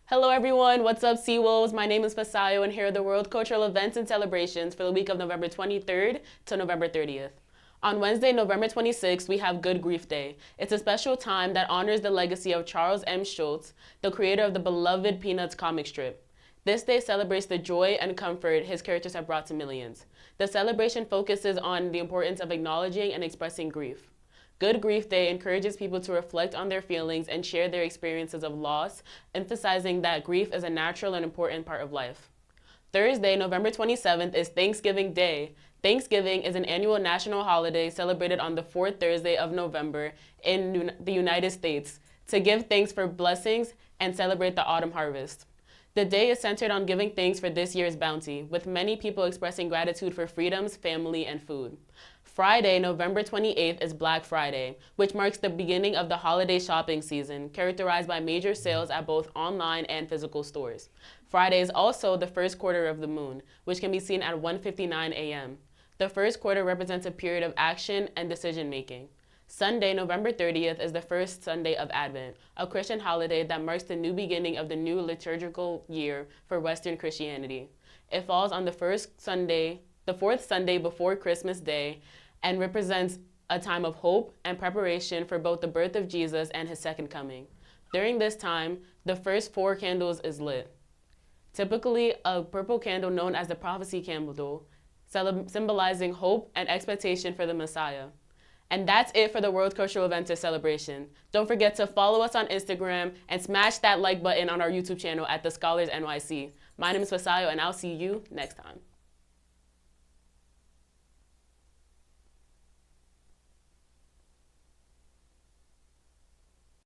Hello everyone, what's up seawolves? My name is Fasayo and here are the world cultural events and celebrations for the week of November 23rd to November 30th. On Wednesday, November 26th, we have Good Grief Day. It's a special time that honors the legacy of Charles M. Schulz, the creator of the beloved Peanuts comic strip. This day celebrates the joy and comfort his characters have brought to millions. The celebration focuses on the importance of acknowledging and expressing grief. Good Grief Day encourages people to reflect on their feelings and share their experiences of loss, emphasizing that grief is a natural and important part of life. Thursday, November 27th, is Thanksgiving Day. Thanksgiving is an annual national holiday celebrated on the fourth Thursday of November in the United States to give thanks for blessings and celebrate the autumn harvest. The day is centered on giving thanks for this year's bounty, with many people expressing gratitude for freedoms, family, and food. Friday, November 28th, is Black Friday, which marks the beginning of the holiday shopping season, characterized by major sales at both online and physical stores. Friday is also the first quarter of the moon, which can be seen at 1:59 a.m. The first quarter represents a period of action and decision-making. Sunday, November 30th, is the first Sunday of Advent, a Christian holiday that marks the new beginning of the new liturgical year for Western Christianity. It falls on the fourth Sunday before Christmas Day, and represents a time of hope and preparation for both the birth of Jesus and his second coming. During this time, the first 4 candles is lit. Typically, a purple candle known as the prophecy candle, symbolizing hope and expectation for the Messiah. And that's it for the World Cultural Events celebration. Don't forget to follow us on Instagram and smash that like button on our YouTube channel at TheScholarsNYC. My name is Fasayo, and I'll see you next time.